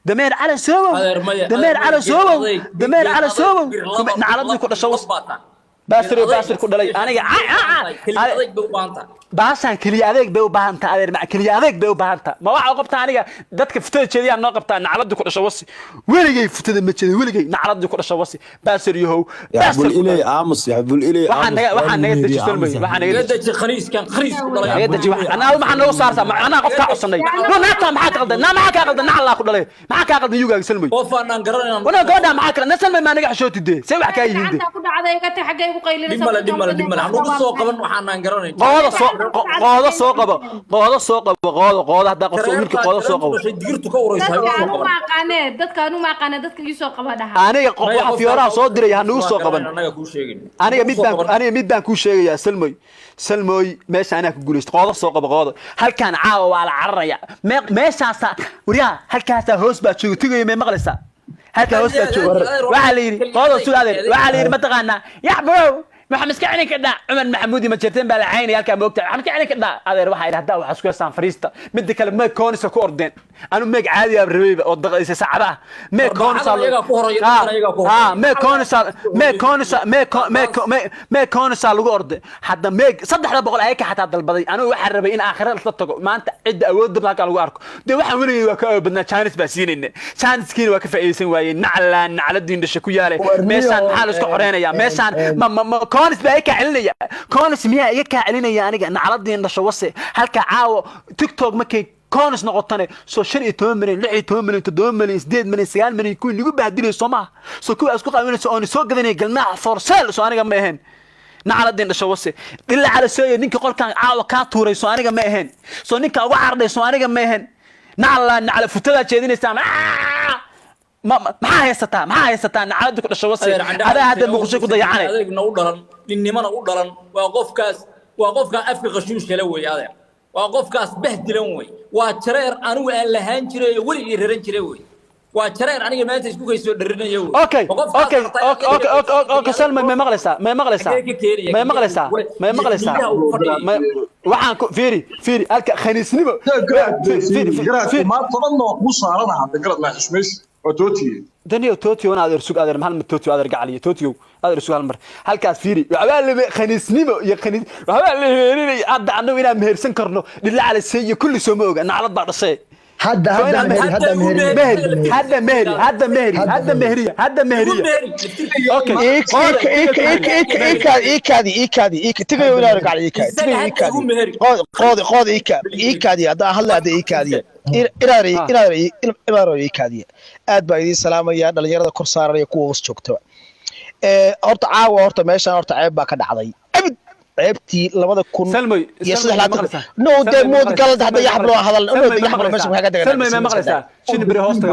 دمير على سوبو دمير على سوبو دمير على سوبو نعرض كل شوص باسر كل لي أنا باسان كلي أذيك بيو بانتا أذير مع كلي أذيك بيو بانتا ما واحد قبض عنيا دتك فتة كذي أنا قبض نعرض كل شوصي وين جاي فتة متشذي وين جاي نعرض كل شوصي باسر يهو يحبون إلي عامس يحبون إلي وحنا يدش سلمي وحنا يدش خريس كان خريس يدش أنا ما حنا وصار أنا قبض عصني ونعطى معك غدا نا معك غدا نعلا كل لي معك غدا يوجا سلمي وفانا نقرنا وانا قاعد معك نسلمي ما نجح شو تدي سوي حكاية هندي كنا عادي كنت حاجة يقول لي دملا عنو سوق قبل وحنا نقرنا قاضي سوق قاضي هذا قصة منك قاضي سوق ديرتو كوريس دad kaanu ma aqaan dadka ii soo qaba dhaha aniga qof fiyoraa soo diray hanu soo qaban aniga mid baan ku sheegaya salmoy meesha ana ku guulaysto qoodo soo qaba qoodo halkaan caawa waa la cararaya meeshaas wariya halkaas hoos baa joogo tigay ma maqlaysa halka hoos baa joogo waxa la yiri qoodo suudadeed waxa la yiri ma taqaana yaxbow maxamed kacni kada Umar Maxamuudi ma jirteen baa la caynay halka moogta maxamed kacni kada adeer waxa yiraahdaa waxa isku heestaan fariista mid kale ma koonisa ku ordeen anu meeg caadi ah rabay oo daqiiqada saacadaha meeg koonisa meeg koonisa lagu orday hadda meeg 300 ay ka xataa dalbaday anu waxa rabay in aakhirada la tago maanta cid awood dab halka lagu arko de waxa weligay waa ka badnaa Chinese baa siinayna Chinese-kiina waa ka faa'iideysan waayeen nacladin dhashay ku yaalay meeshan maxaa la isku xoreynaya meeshan كونس بقى كعلنيا كونس ميا إيه كعلنيا أنا نعرضين نشوسه هالك عاو تيك توك مكي كونس نقطنا سو شري تومرين لعي تومرين تدومرين سديد من سيان من يكون يجوا بعدين السماء سو كوا أسكو قاعدين سو أنا سوق ذني قلنا فرسال سو أنا جم مهن نعرضين نشوسه إلا على سوي نينك قول كان عاو كاتوري سو أنا جم مهن سو نينك وعرض سو أنا جم مهن نعلى فتاة كذي نستعمل ما هيستا نعرض كل شوصي هذا مقصود كده يعني هذا نودرن إنما نودرن وقف كاس أفك غشوش كلوي هذا وقف كاس بهدلوي وترير أنا اللهان شري ولي يرهن شري وترير أنا ما تسكوك يسود الرنا يو أوكي سلمى ما مغلسة وحن فيري ألك خنيسني فيري ما طلعنا وقوصة أنا عند قرط ما حشمش وتوتي دنيا توتي وانا ادر سوق ادر محل توتي ادر قعليه توتيو ادر سوق هالمر halkaas fiiri waxba la khaniisnimo iyo khaniis waxba la heelinay hadda anagu inaan mehersan karno dhilla cala seeyo kulli soo ma oga naclad baa dhashay هذا مهري اوكي إيكادي تقول ولا رجع على إيكادي هذا هلا هذا إيكادي aad baa idin salaamaya dhalinyarada kor saaraya kuwa hoos joogta horta caawa horta meeshan horta ceeb baa ka dhacday ceebtii 2000 iyo 3 no de mood galad hadda yaxblo hadal meesha waxa ka dagaalay salmay ma maqlaysaa shin bari hoosta